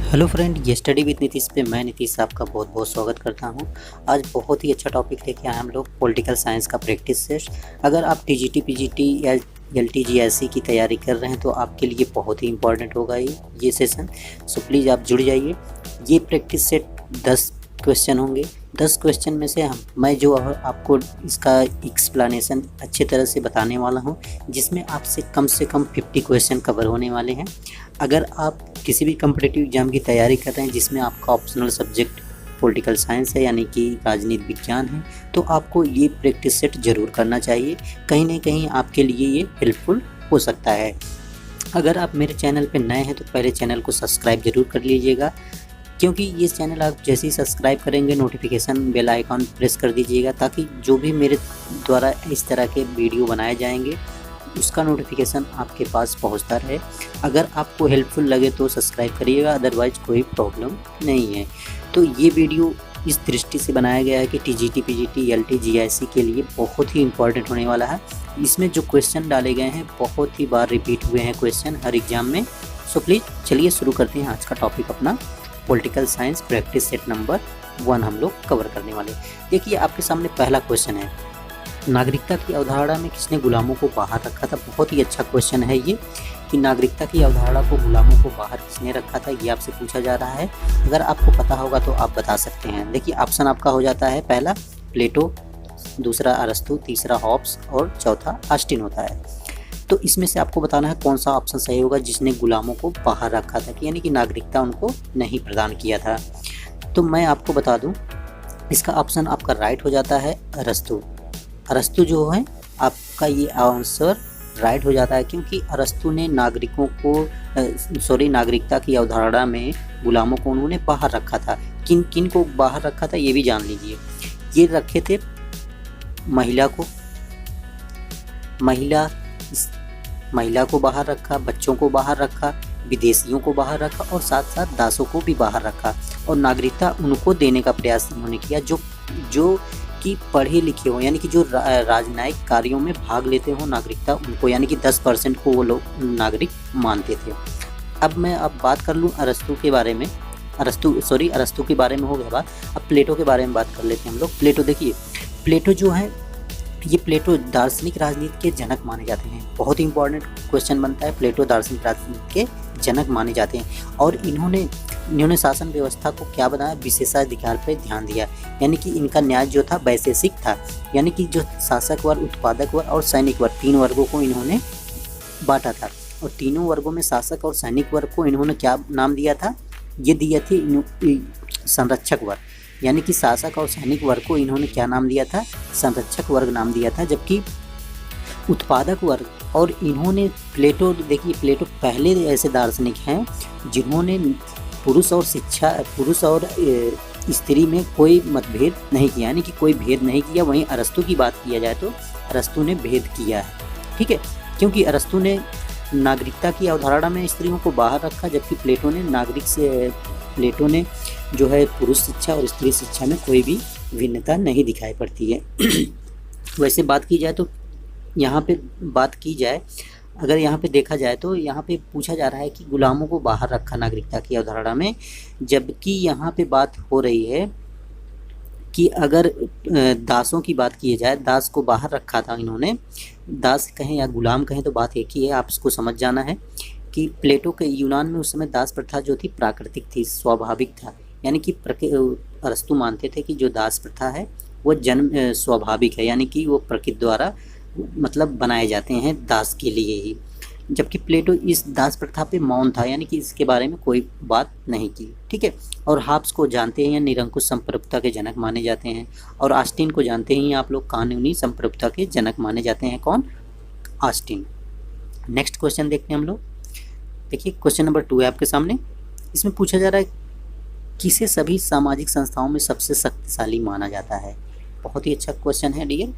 Hello friend, ये study with Nitish पे मैं नीतीश आपका बहुत बहुत स्वागत करता हूँ। आज बहुत ही अच्छा टॉपिक लेके आए हम लोग पॉलिटिकल साइंस का प्रैक्टिस सेट। अगर आप टीजीटी पीजीटी या एलटीजीएससी की तैयारी कर रहे हैं तो आपके लिए बहुत ही इंपॉर्टेंट होगा ये सेशन। सो प्लीज़ आप जुड़ जाइए। ये प्रैक्टिस सेट 10 क्वेश्चन होंगे। 10 क्वेश्चन में से मैं जो आपको इसका एक्सप्लेनेशन अच्छे तरह से बताने वाला हूँ, जिसमें आपसे कम 50 क्वेश्चन कवर होने वाले हैं। अगर आप किसी भी कॉम्पिटिटिव एग्जाम की तैयारी कर रहे हैं जिसमें आपका ऑप्शनल सब्जेक्ट पॉलिटिकल साइंस है यानी कि राजनीति विज्ञान है, तो आपको ये प्रैक्टिस सेट ज़रूर करना चाहिए। कहीं ना कहीं आपके लिए ये हेल्पफुल हो सकता है। अगर आप मेरे चैनल पर नए हैं तो पहले चैनल को सब्सक्राइब ज़रूर कर लीजिएगा, क्योंकि ये चैनल आप जैसे ही सब्सक्राइब करेंगे नोटिफिकेशन बेल आइकॉन प्रेस कर दीजिएगा, ताकि जो भी मेरे द्वारा इस तरह के वीडियो बनाए जाएंगे उसका नोटिफिकेशन आपके पास पहुंचता रहे। अगर आपको हेल्पफुल लगे तो सब्सक्राइब करिएगा, अदरवाइज कोई प्रॉब्लम नहीं है। तो ये वीडियो इस दृष्टि से बनाया गया है कि टीजीटी पीजीटी एलटीजीएससी के लिए बहुत ही इंपॉर्टेंट होने वाला है। इसमें जो क्वेश्चन डाले गए हैं बहुत ही बार रिपीट हुए हैं क्वेश्चन हर एग्जाम में। सो प्लीज़ चलिए शुरू करते हैं आज का टॉपिक अपना political science practice set number 1 हम लोग कवर करने वाले। देखिए आपके सामने पहला क्वेश्चन है, नागरिकता की अवधारणा में किसने गुलामों को बाहर रखा था। बहुत ही अच्छा क्वेश्चन है ये कि नागरिकता की अवधारणा को गुलामों को बाहर किसने रखा था, ये आपसे पूछा जा रहा है। अगर आपको पता होगा तो आप बता सकते हैं। देखिए ऑप्शन आपका हो जाता है, पहला प्लेटो, दूसरा अरस्तु, तीसरा हॉब्स और चौथा ऑस्टिन होता है। तो इसमें से आपको बताना है कौन सा ऑप्शन सही होगा जिसने गुलामों को बाहर रखा था, यानी कि नागरिकता उनको नहीं प्रदान किया था। तो मैं आपको बता दूं, इसका ऑप्शन आपका राइट हो जाता है अरस्तु। अरस्तु जो है आपका ये आंसर राइट हो जाता है, क्योंकि अरस्तु ने नागरिकता की अवधारणा में गुलामों को उन्होंने बाहर रखा था। किन किन को बाहर रखा था ये भी जान लीजिए। ये रखे थे महिला को बाहर रखा, बच्चों को बाहर रखा, विदेशियों को बाहर रखा और साथ साथ दासों को भी बाहर रखा। और नागरिकता उनको देने का प्रयास उन्होंने किया जो कि पढ़े लिखे हो, यानी कि जो राजनयिक कार्यों में भाग लेते हो, नागरिकता उनको, यानी कि 10% को वो लोग नागरिक मानते थे। अब मैं बात कर लूँ अरस्तु के बारे में। अरस्तु के बारे में हो गया बात। अब प्लेटो के बारे में बात कर लेते हैं हम लोग। प्लेटो, देखिए प्लेटो जो है, ये प्लेटो दार्शनिक राजनीति के जनक माने जाते हैं। बहुत ही इंपॉर्टेंट क्वेश्चन बनता है। प्लेटो दार्शनिक राजनीति के जनक माने जाते हैं और इन्होंने शासन व्यवस्था को क्या बनाया, विशेषाधिकार पर ध्यान दिया। यानी कि इनका न्याय जो था वैशेषिक था, यानी कि जो शासक वर्ग, उत्पादक वर्ग और सैनिक वर्ग, 3 वर्गों को इन्होंने बांटा था। और तीनों वर्गों में शासक और सैनिक वर्ग को इन्होंने क्या नाम दिया था, ये दिया थे संरक्षक वर्ग। यानी कि शासक और सैनिक वर्ग को इन्होंने क्या नाम दिया था, संरक्षक वर्ग नाम दिया था। जबकि उत्पादक वर्ग और इन्होंने प्लेटो, देखिए प्लेटो पहले ऐसे दार्शनिक हैं जिन्होंने पुरुष और स्त्री में कोई मतभेद नहीं किया, यानी कि कोई भेद नहीं किया। वहीं अरस्तु की बात किया जाए तो अरस्तु ने भेद किया है, ठीक है, क्योंकि अरस्तु ने नागरिकता की अवधारणा में स्त्रियों को बाहर रखा, जबकि प्लेटो ने जो है पुरुष शिक्षा और स्त्री शिक्षा में कोई भी भिन्नता नहीं दिखाई पड़ती है। वैसे बात की जाए तो अगर यहाँ पे देखा जाए तो यहाँ पे पूछा जा रहा है कि गुलामों को बाहर रखा नागरिकता की अवधारणा में, जबकि यहाँ पे बात हो रही है कि अगर दासों की बात की जाए, दास को बाहर रखा था इन्होंने। दास कहें या गुलाम कहें तो बात एक ही है, आप इसको समझ जाना है कि प्लेटो के यूनान में उस समय दास प्रथा जो थी प्राकृतिक थी, स्वाभाविक था। यानी कि अरस्तु मानते थे कि जो दास प्रथा है वो जन्म स्वाभाविक है, यानी कि वो प्रकृति द्वारा मतलब बनाए जाते हैं दास के लिए ही। जबकि प्लेटो इस दास प्रथा पे मौन था, यानी कि इसके बारे में कोई बात नहीं की, ठीक है। और हॉब्स को जानते हैं, निरंकुश संप्रभुता के जनक माने जाते हैं। और ऑस्टिन को जानते हैं आप लोग, कानूनी संप्रभुता के जनक माने जाते हैं। कौन? ऑस्टिन। नेक्स्ट क्वेश्चन देखते हैं हम लोग। देखिए क्वेश्चन नंबर 2 है आपके सामने। इसमें पूछा जा रहा है किसे सभी सामाजिक संस्थाओं में सबसे शक्तिशाली माना जाता है। बहुत ही अच्छा क्वेश्चन है डियर।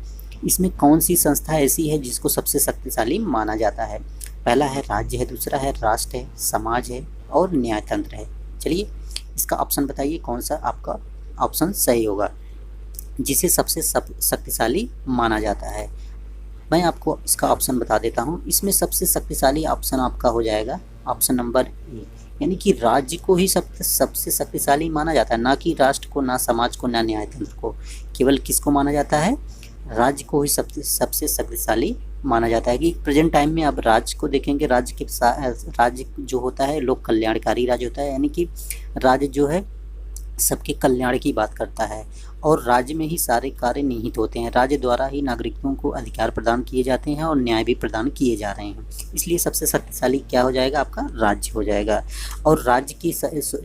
इसमें कौन सी संस्था ऐसी है जिसको सबसे शक्तिशाली माना जाता है? पहला है राज्य है, दूसरा है राष्ट्र है, समाज है और न्यायतंत्र है। चलिए इसका ऑप्शन बताइए, कौन सा आपका ऑप्शन सही होगा जिसे सबसे शक्तिशाली माना जाता है। मैं आपको इसका ऑप्शन बता देता हूँ। इसमें सबसे शक्तिशाली ऑप्शन आपका हो जाएगा ऑप्शन नंबर यानी कि राज्य को ही सबसे शक्तिशाली माना जाता है, ना कि राष्ट्र को, ना समाज को, ना न्यायतंत्र को। केवल किसको माना जाता है? राज्य को ही सबसे शक्तिशाली माना जाता है। कि प्रेजेंट टाइम में अब राज्य को देखेंगे, राज्य जो होता है लोक कल्याणकारी राज्य होता है, यानी कि राज्य जो है सबके कल्याण की बात करता है और राज्य में ही सारे कार्य निहित होते हैं। राज्य द्वारा ही नागरिकों को अधिकार प्रदान किए जाते हैं और न्याय भी प्रदान किए जा रहे हैं। इसलिए सबसे शक्तिशाली क्या हो जाएगा? आपका राज्य हो जाएगा। और राज्य की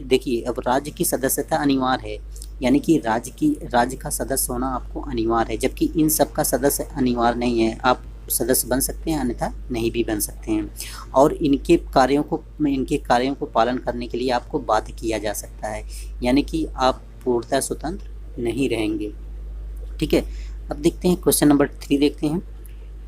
देखिए, अब राज्य की सदस्यता अनिवार्य है, यानी कि राज्य का सदस्य होना आपको अनिवार्य है, जबकि इन सब का सदस्य अनिवार्य नहीं है। आप सदस्य बन सकते हैं, अन्यथा नहीं भी बन सकते हैं। और इनके कार्यों को पालन करने के लिए आपको बाध्य किया जा सकता है, यानी कि आप पूर्णतः स्वतंत्र नहीं रहेंगे। ठीक है, अब देखते हैं क्वेश्चन नंबर 3 देखते हैं।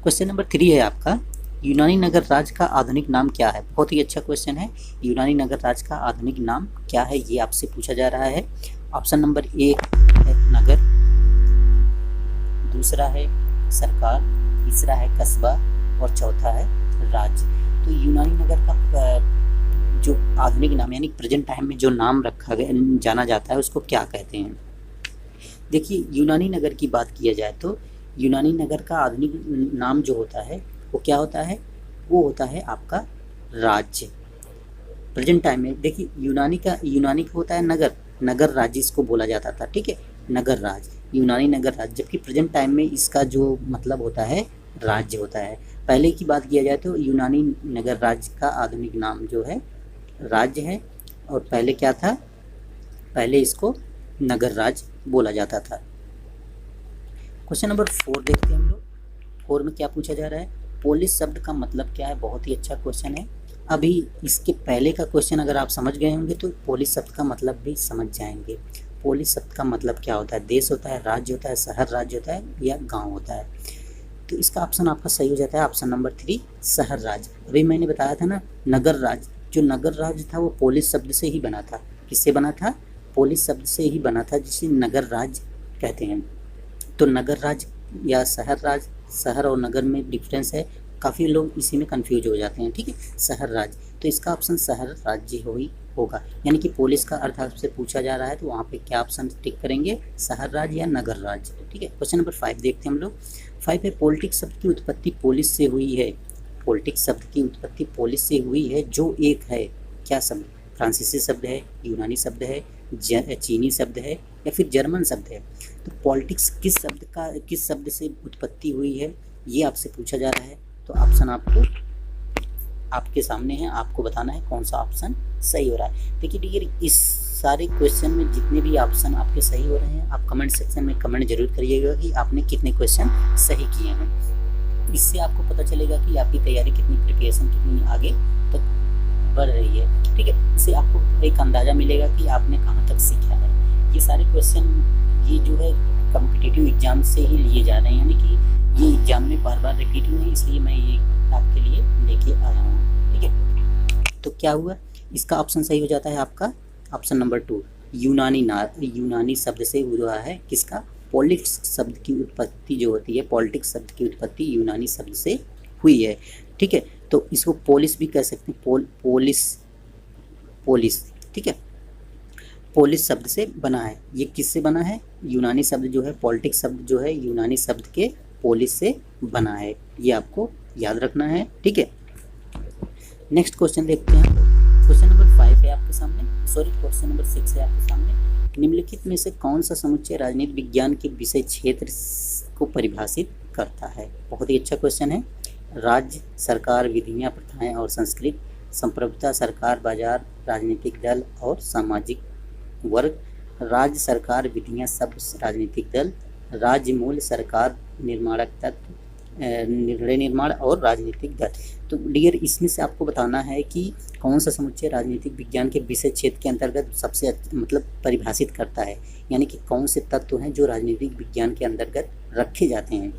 क्वेश्चन नंबर 3 है आपका, यूनानी नगर राज्य का आधुनिक नाम क्या है? बहुत ही अच्छा क्वेश्चन है। यूनानी नगर राज्य का आधुनिक नाम क्या है, ये आपसे पूछा जा रहा है। ऑप्शन नंबर 1 है नगर, दूसरा है सरकार, तीसरा है कस्बा और चौथा है राज्य। तो यूनानी नगर का जो आधुनिक नाम यानी प्रेजेंट टाइम में जो नाम रखा गया जाना जाता है उसको क्या कहते हैं? देखिए, यूनानी नगर की बात किया जाए तो यूनानी नगर का आधुनिक नाम जो होता है वो क्या होता है? वो होता है आपका राज्य। प्रेजेंट टाइम में देखिए, यूनानी का होता है नगर राज्य इसको बोला जाता था। ठीक है, नगर राज्य, यूनानी नगर राज्य, जबकि प्रेजेंट टाइम में इसका जो मतलब होता है राज्य होता है। पहले की बात किया जाए तो यूनानी नगर राज्य का आधुनिक नाम जो है राज्य है, और पहले क्या था? पहले इसको नगर राज्य बोला जाता था। क्वेश्चन नंबर 4 देखते हैं हम लोग। 4 में क्या पूछा जा रहा है? पोलिस शब्द का मतलब क्या है? बहुत ही अच्छा क्वेश्चन है। अभी इसके पहले का क्वेश्चन अगर आप समझ गए होंगे तो पोलिस शब्द का मतलब भी समझ जाएंगे। पोलिस शब्द का मतलब क्या होता है? देश होता है, राज्य होता है, शहर राज्य होता है, या गांव होता है? तो इसका ऑप्शन आपका सही हो जाता है ऑप्शन नंबर 3, शहर राज्य। अभी मैंने बताया था ना, नगर राज्य, जो नगर राज्य था वो पोलिस शब्द से ही बना था। किससे बना था? पोलिस शब्द से ही बना था, जिसे नगर राज्य कहते हैं। तो नगर राज्य या शहर राज्य, शहर और नगर में डिफरेंस है, काफ़ी लोग इसी में कंफ्यूज हो जाते हैं। ठीक है, शहर राज्य, तो इसका ऑप्शन शहर राज्य होगा। यानी कि पुलिस का अर्थ आपसे पूछा जा रहा है तो वहाँ पे क्या ऑप्शन टिक करेंगे? शहर राज्य या नगर राज्य। ठीक है, क्वेश्चन नंबर 5 देखते हैं हम लोग। 5 है, पॉलिटिक्स शब्द की उत्पत्ति पोलिस से हुई है। पॉलिटिक्स शब्द की उत्पत्ति पोलिस से हुई है, जो एक है क्या शब्द? फ्रांसीसी शब्द है, यूनानी शब्द है, चीनी शब्द है, या फिर जर्मन शब्द है? तो पॉलिटिक्स किस शब्द से उत्पत्ति हुई है, ये आपसे पूछा जा रहा है। तो ऑप्शन आपके सामने है, आपको बताना है कौन सा ऑप्शन सही हो रहा है। देखिए डियर, इस सारे क्वेश्चन में जितने भी ऑप्शन आपके सही हो रहे हैं, आप कमेंट सेक्शन में कमेंट जरूर करिएगा कि आपने कितने क्वेश्चन सही किए हैं। इससे आपको पता चलेगा कि आपकी तैयारी कितनी, प्रिपरेशन कितनी आगे तक बढ़ रही है। ठीक है, इससे आपको एक अंदाज़ा मिलेगा कि आपने कहाँ तक सीखा है। ये सारे क्वेश्चन ये जो है कॉम्पिटिटिव एग्जाम से ही लिए जा रहे हैं, यानी कि ये एग्जाम में बार बार रिपीट हुए हैं, इसलिए मैं ये आपके लिए लेके आया हूँ। ठीक है, तो क्या हुआ? इसका ऑप्शन सही हो जाता है आपका ऑप्शन नंबर 2, यूनानी शब्द से हुआ है। किसका? पॉलिटिक्स शब्द की उत्पत्ति जो होती है, पॉलिटिक्स शब्द की उत्पत्ति यूनानी शब्द से हुई है। ठीक है, तो इसको पोलिस भी कह सकते हैं, पोलिस। ठीक है, पोलिस शब्द से बना है। ये किससे बना है? यूनानी शब्द जो है, पॉलिटिक्स शब्द जो है यूनानी शब्द के पोलिस से बना है, ये आपको याद रखना है। ठीक है, नेक्स्ट क्वेश्चन देखते हैं। क्वेश्चन नंबर 5 है आपके सामने, क्वेश्चन नंबर 6 है आपके सामने। निम्नलिखित में से कौन सा समुच्चय राजनीति विज्ञान के विषय क्षेत्र को परिभाषित करता है? बहुत ही अच्छा क्वेश्चन है। राज्य, सरकार, विधियाँ, प्रथाएं और संस्कृति, संप्रभुता, सरकार, बाजार, राजनीतिक दल और सामाजिक वर्ग। राज्य, सरकार, विधियाँ, सब राजनीतिक दल। राज्य मूल, सरकार, निर्माणक तत्व, निर्णय निर्माण और राजनीतिक दल। तो डियर, इसमें से आपको बताना है कि कौन सा समुच्चय राजनीतिक विज्ञान के विषय क्षेत्र के अंतर्गत सबसे मतलब परिभाषित करता है, यानी कि कौन से तत्व हैं जो राजनीतिक विज्ञान के अंतर्गत रखे जाते हैं,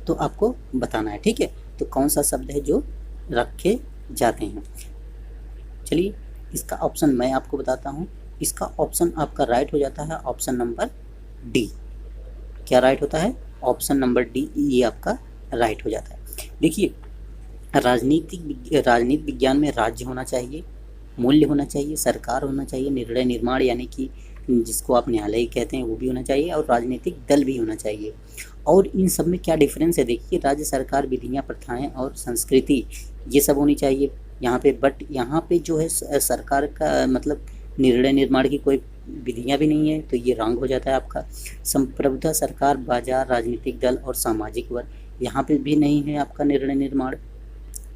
तो आपको बताना है। ठीक है, तो कौन सा शब्द है जो रखे जाते हैं? चलिए, इसका ऑप्शन मैं आपको बताता हूँ। इसका ऑप्शन आपका राइट हो जाता है ऑप्शन नंबर डी। क्या राइट होता है? ऑप्शन नंबर डी, ये आपका राइट हो जाता है। देखिए, राजनीति विज्ञान में राज्य होना चाहिए, मूल्य होना चाहिए, सरकार होना चाहिए, निर्णय निर्माण यानी कि जिसको आप न्यायालय कहते हैं वो भी होना चाहिए, और राजनीतिक दल भी होना चाहिए। और इन सब में क्या डिफरेंस है देखिए, राज्य सरकार, विधियाँ, प्रथाएं और संस्कृति ये सब होनी चाहिए यहाँ पे। बट यहाँ पे जो है सरकार का मतलब निर्णय निर्माण की कोई विधियाँ भी नहीं है, तो ये रॉन्ग हो जाता है आपका। संप्रभुता, सरकार, बाजार, राजनीतिक दल और सामाजिक वर्ग, यहाँ पे भी नहीं है आपका निर्णय निर्माण।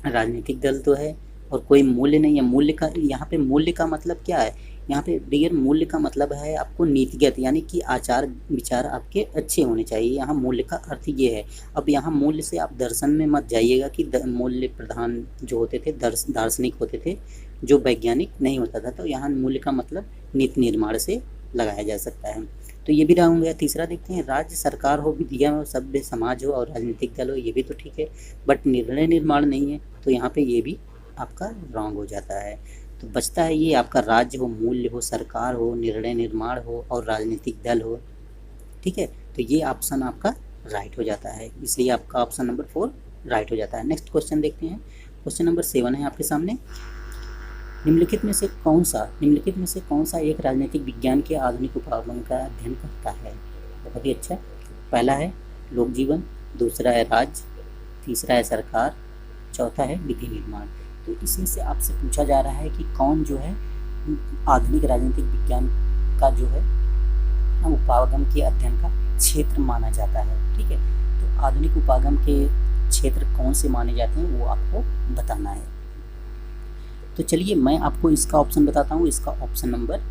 राजनीतिक दल तो है और कोई मूल्य नहीं है। मूल्य का यहाँ पे मूल्य का मतलब क्या है, यहाँ पे डियर मूल्य का मतलब है आपको नीतिगत यानी कि आचार विचार आपके अच्छे होने चाहिए। यहाँ मूल्य का अर्थ ये है। अब यहाँ मूल्य से आप दर्शन में मत जाइएगा कि मूल्य प्रधान जो होते थे दार्शनिक होते थे, जो वैज्ञानिक नहीं होता था। तो यहाँ मूल्य का मतलब नीति निर्माण से लगाया जा सकता है। तो ये भी रहा होंगे। तीसरा देखते हैं, राज्य सरकार हो, विधियाँ हो, सभ्य समाज हो और राजनीतिक दल हो, ये भी तो ठीक है, बट निर्णय निर्माण नहीं है, तो यहाँ पे ये भी आपका रॉन्ग हो जाता है। तो बचता है ये आपका राज्य हो, मूल्य हो, सरकार हो, निर्णय निर्माण हो और राजनीतिक दल हो। ठीक है, तो ये ऑप्शन आपका राइट हो जाता है, इसलिए आपका ऑप्शन नंबर 4 राइट हो जाता है। नेक्स्ट क्वेश्चन देखते हैं। क्वेश्चन नंबर 7 है आपके सामने। निम्नलिखित में से कौन सा एक राजनीतिक विज्ञान के आधुनिक उपागम का अध्ययन करता है? बहुत ही अच्छा। पहला है लोक जीवन, दूसरा है राज्य, तीसरा है सरकार, चौथा है विधि निर्माण। तो इसमें से आपसे पूछा जा रहा है कि कौन जो है आधुनिक राजनीतिक विज्ञान का जो है उपागम के अध्ययन का क्षेत्र माना जाता है। ठीक है, तो आधुनिक उपागम के क्षेत्र कौन से माने जाते हैं वो आपको बताना है। तो चलिए मैं आपको इसका ऑप्शन बताता हूँ। इसका ऑप्शन नंबर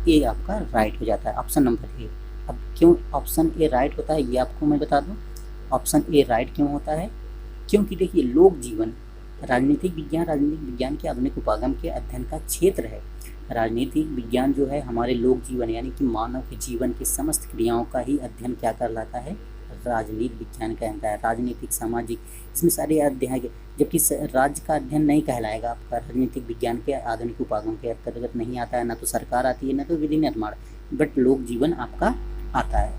ए आपका राइट हो जाता है, ऑप्शन नंबर ए। अब क्यों ऑप्शन ए राइट होता है ये आपको मैं बता दूँ। ऑप्शन ए राइट क्यों होता है, क्योंकि देखिए लोक जीवन राजनीतिक विज्ञान के आधुनिक उपागम के अध्ययन का क्षेत्र है। राजनीतिक विज्ञान जो है हमारे लोक जीवन यानी कि मानव के जीवन के समस्त क्रियाओं का ही अध्ययन क्या कर लाता है, राजनीतिक विज्ञान कहता है। राजनीतिक, सामाजिक, इसमें सारे अध्ययन, जबकि राज्य का अध्ययन नहीं कहलाएगा आपका, राजनीतिक विज्ञान के आधुनिक उपागम के अंतर्गत नहीं आता है। ना तो सरकार आती है, ना तो विधि निर्माण, बट लोक जीवन आपका आता है।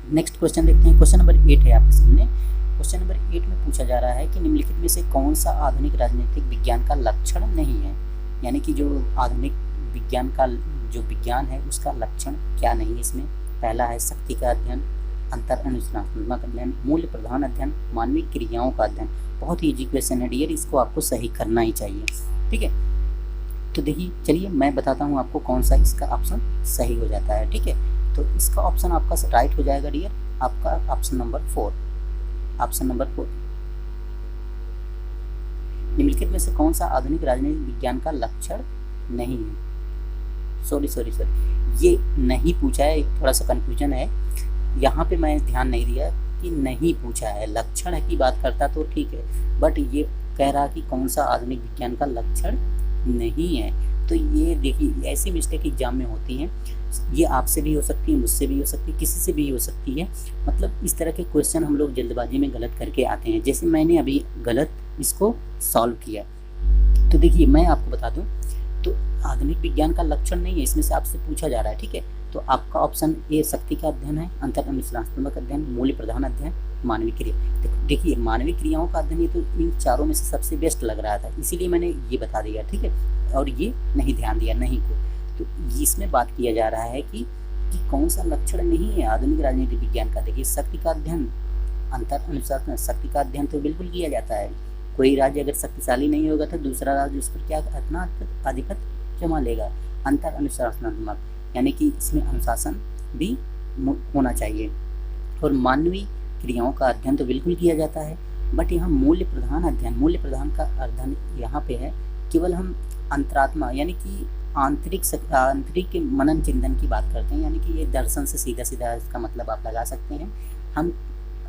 नेक्स्ट क्वेश्चन देखते हैं। क्वेश्चन नंबर 8 है आपके सामने। क्वेश्चन नंबर 8 में पूछा जा रहा है कि निम्नलिखित में से कौन सा आधुनिक राजनीतिक विज्ञान का लक्षण नहीं है, यानी कि जो आधुनिक विज्ञान का जो विज्ञान है उसका लक्षण क्या नहीं है इसमें। पहला है शक्ति का अध्ययन, अंतर अनुशासनात्मक अध्ययन, मूल्य प्रधान अध्ययन, मानवीय क्रियाओं का अध्ययन। बहुत ही इजी क्वेश्चन है डियर, इसको आपको सही करना ही चाहिए। ठीक है, तो देखिए चलिए मैं बताता हूँ आपको कौन सा इसका ऑप्शन सही हो जाता है। ठीक है, तो इसका ऑप्शन आपका राइट हो जाएगा डियर, आपका ऑप्शन नंबर 4। ऑप्शन नंबर 4, निम्नलिखित में से कौन सा आधुनिक राजनीतिक विज्ञान का लक्षण नहीं है। सॉरी ये नहीं पूछा है, थोड़ा सा कंफ्यूजन है यहाँ पे, मैं ध्यान नहीं दिया कि नहीं पूछा है। लक्षण की बात करता तो ठीक है, बट ये कह रहा कि कौन सा आधुनिक विज्ञान का लक्षण नहीं है। तो ये देखिए ऐसी मिस्टेक एग्जाम में होती हैं, ये आपसे भी हो सकती है, मुझसे भी हो सकती है, किसी से भी हो सकती है। मतलब इस तरह के क्वेश्चन हम लोग जल्दबाजी में गलत करके आते हैं, जैसे मैंने अभी गलत इसको सॉल्व किया। तो देखिए मैं आपको बता दूं, तो आधुनिक विज्ञान का लक्षण नहीं है, इसमें से आपसे पूछा जा रहा है। ठीक है, तो आपका ऑप्शन ए शक्ति का अध्ययन है, अंतर अनुशासनात्मक अध्ययन, मूल्य प्रधान अध्ययन, मानवीय क्रिया। देखिए मानवीय क्रियाओं का अध्ययन ये तो इन चारों में से सबसे बेस्ट लग रहा था, इसीलिए मैंने ये बता दिया। ठीक है, और ये नहीं ध्यान दिया नहीं को। तो इसमें बात किया जा रहा है कि कौन सा लक्षण नहीं है आधुनिक राजनीतिक विज्ञान का। देखिए शक्ति का अध्ययन, अंतर अनुशासन, शक्ति का अध्ययन तो बिल्कुल किया जाता है। कोई राज्य अगर शक्तिशाली नहीं होगा तो दूसरा राज्य उस पर क्या अपना आधिपत्य जमा लेगा। अंतर अनुशासनात्मक यानी कि इसमें अनुशासन भी होना चाहिए। और मानवीय क्रियाओं का अध्ययन तो बिल्कुल किया जाता है, बट यहाँ मूल्य प्रधान अध्ययन, मूल्य प्रधान का अध्ययन यहाँ पे है केवल हम अंतरात्मा यानी कि आंतरिक मनन चिंतन की बात करते हैं, यानी कि ये दर्शन से सीधा इसका मतलब आप लगा सकते हैं। हम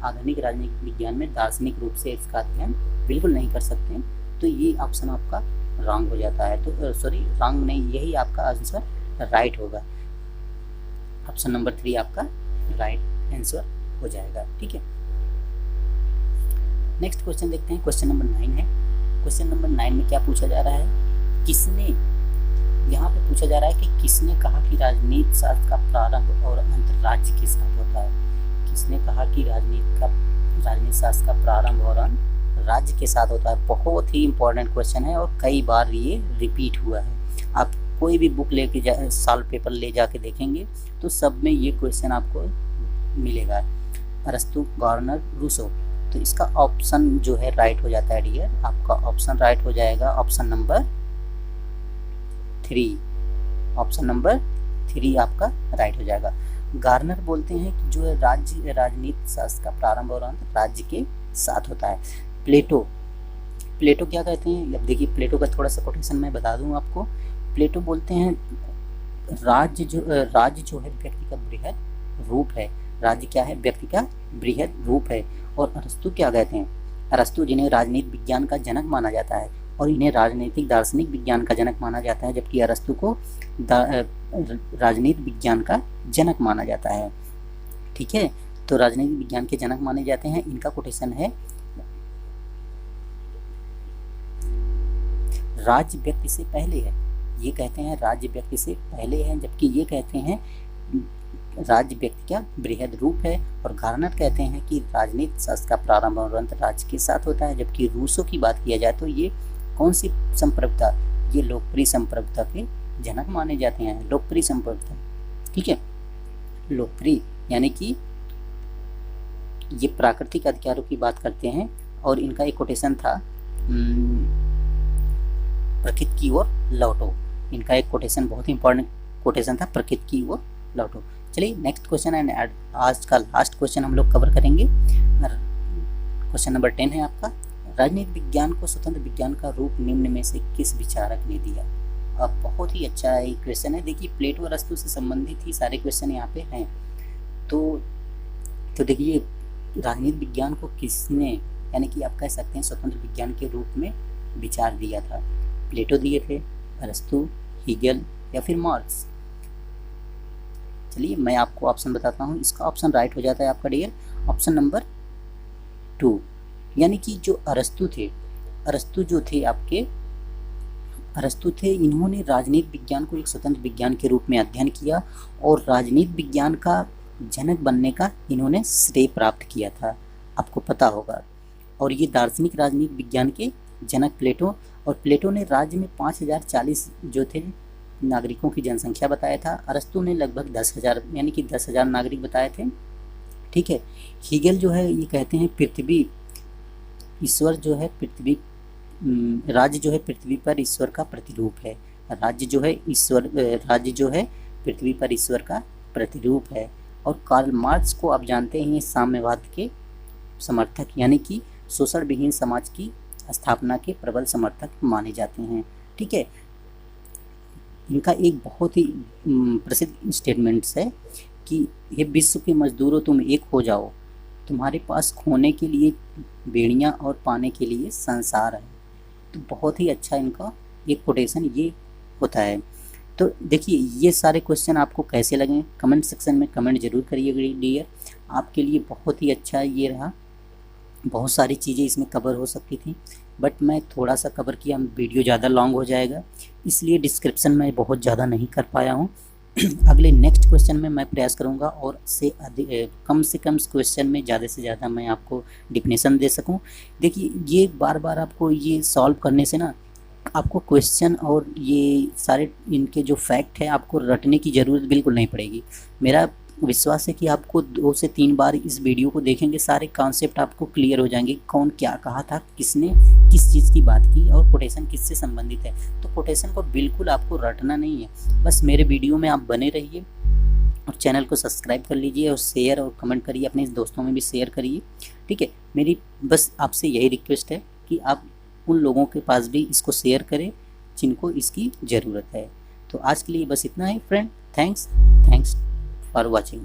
आधुनिक राजनीतिक विज्ञान में दार्शनिक रूप से इसका अध्ययन बिल्कुल नहीं कर सकते हैं। तो ये ऑप्शन आपका रॉन्ग हो जाता है। तो सॉरी रॉन्ग नहीं, यही आपका आंसर राइट होगा। ऑप्शन नंबर 3 आपका राइट आंसर हो जाएगा। ठीक है, नेक्स्ट क्वेश्चन देखते हैं। क्वेश्चन नंबर 9 है। क्वेश्चन नंबर 9 में क्या पूछा जा रहा है, किसने, यहाँ पे पूछा जा रहा है कि किसने कहा कि राजनीति शास्त्र का प्रारंभ और अंत राज्य के साथ होता है। किसने कहा कि राजनीति शास्त्र का प्रारंभ और अंत राज्य के साथ होता है। बहुत ही इंपॉर्टेंट क्वेश्चन है और कई बार ये रिपीट हुआ है। आप कोई भी बुक लेके सॉल्व पेपर ले जाके देखेंगे तो सब में ये क्वेश्चन आपको मिलेगा। अरस्तु, गार्नर, रूसो। तो इसका ऑप्शन जो है राइट हो जाता है डियर, आपका ऑप्शन राइट हो जाएगा ऑप्शन नंबर 3। ऑप्शन नंबर 3 आपका राइट हो जाएगा। गार्नर बोलते हैं कि जो है राज्य राजनीति शास्त्र का प्रारंभ और अंत राज्य के साथ होता है। प्लेटो क्या कहते हैं, अब देखिए प्लेटो का थोड़ा सा कोटेशन मैं बता दूं आपको। प्लेटो बोलते हैं राज्य जो है व्यक्ति का बृहद रूप है। राज्य क्या है, व्यक्ति का बृहद रूप है। और अरस्तु क्या कहते हैं, अरस्तु जिन्हें राजनीति विज्ञान का जनक माना जाता है और इन्हें राजनीतिक दार्शनिक विज्ञान का जनक माना जाता है, जबकि अरस्तु को राजनीति विज्ञान का जनक माना जाता है। ठीक है, तो राजनीतिक विज्ञान के जनक माने जाते हैं। इनका कोटेशन है राज्य व्यक्ति से पहले है। ये कहते हैं राज्य व्यक्ति से पहले है, जबकि ये कहते हैं राज्य व्यक्ति का बृहद रूप है। और गार्नर कहते हैं कि राजनीति शास्त्र का प्रारंभ और अंत राज्य के साथ होता है। जबकि रूसो की बात किया जाए तो ये कौन सी संप्रभुता, ये लोकप्रिय संप्रभुता के जनक माने जाते हैं। लोकप्रिय संप्रभुता, ठीक है, लोकप्रिय यानी कि ये प्राकृतिक अधिकारों की बात करते हैं। और इनका एक कोटेशन था प्रकृति की ओर लौटो। इनका एक कोटेशन बहुत ही इंपॉर्टेंट कोटेशन था, प्रकृति की ओर लौटो। चलिए नेक्स्ट क्वेश्चन एंड आज का लास्ट क्वेश्चन हम लोग कवर करेंगे। क्वेश्चन नंबर 10 है आपका, राजनीति विज्ञान को स्वतंत्र विज्ञान का रूप निम्न में से किस विचारक ने दिया। अब बहुत ही अच्छा एक क्वेश्चन है। देखिए प्लेटो और अरस्तु से संबंधित ही सारे क्वेश्चन यहाँ पे हैं। तो देखिए राजनीति विज्ञान को किसने, यानी कि आप कह सकते हैं स्वतंत्र विज्ञान के रूप में विचार दिया था। प्लेटो दिए थे, अरस्तु, हीगल या फिर मार्क्स। चलिए मैं आपको ऑप्शन बताता हूँ। इसका ऑप्शन राइट हो जाता है आपका डियर ऑप्शन नंबर 2, यानी कि जो अरस्तु जो थे आपके अरस्तु थे, इन्होंने राजनीति विज्ञान को एक स्वतंत्र विज्ञान के रूप में अध्ययन किया और राजनीति विज्ञान का जनक बनने का इन्होंने श्रेय प्राप्त किया था, आपको पता होगा। और ये दार्शनिक राजनीति विज्ञान के जनक प्लेटो, और प्लेटो ने राज्य में 5040 जो थे नागरिकों की जनसंख्या बताया था। अरस्तु ने लगभग 10,000 यानी कि 10,000 नागरिक बताए थे। ठीक है, हीगल जो है ये कहते हैं पृथ्वी ईश्वर जो है पृथ्वी राज्य जो है पृथ्वी पर ईश्वर का प्रतिरूप है। राज्य जो है पृथ्वी पर ईश्वर का प्रतिरूप है। और कार्ल मार्क्स को आप जानते हैं साम्यवाद के समर्थक, यानी कि शोषण विहीन समाज की स्थापना के प्रबल समर्थक माने जाते हैं। ठीक है, इनका एक बहुत ही प्रसिद्ध स्टेटमेंट्स है कि ये विश्व के मजदूरों तुम एक हो जाओ, तुम्हारे पास खोने के लिए बेड़ियाँ और पाने के लिए संसार है। तो बहुत ही अच्छा इनका एक कोटेशन ये होता है। तो देखिए ये सारे क्वेश्चन आपको कैसे लगे कमेंट सेक्शन में कमेंट जरूर करिएगा डियर। आपके लिए बहुत ही अच्छा ये रहा। बहुत सारी चीज़ें इसमें कवर हो सकती थी बट मैं थोड़ा सा कवर किया, वीडियो ज़्यादा लॉन्ग हो जाएगा इसलिए डिस्क्रिप्शन में बहुत ज़्यादा नहीं कर पाया हूँ। अगले नेक्स्ट क्वेश्चन में मैं प्रयास करूँगा और कम से कम क्वेश्चन में ज़्यादा से ज़्यादा मैं आपको डिफिनेशन दे सकूँ। देखिए ये बार बार आपको ये सॉल्व करने से ना आपको क्वेश्चन और ये सारे इनके जो फैक्ट है आपको रटने की ज़रूरत बिल्कुल नहीं पड़ेगी। मेरा विश्वास है कि आपको 2 से 3 बार इस वीडियो को देखेंगे सारे कॉन्सेप्ट आपको क्लियर हो जाएंगे, कौन क्या कहा था, किसने किस चीज़ की बात की और कोटेशन किससे संबंधित है। तो कोटेशन को बिल्कुल आपको रटना नहीं है, बस मेरे वीडियो में आप बने रहिए और चैनल को सब्सक्राइब कर लीजिए और शेयर और कमेंट करिए, अपने दोस्तों में भी शेयर करिए। ठीक है, मेरी बस आपसे यही रिक्वेस्ट है कि आप उन लोगों के पास भी इसको शेयर करें जिनको इसकी ज़रूरत है। तो आज के लिए बस इतना ही फ्रेंड, थैंक्स फॉर वॉचिंग।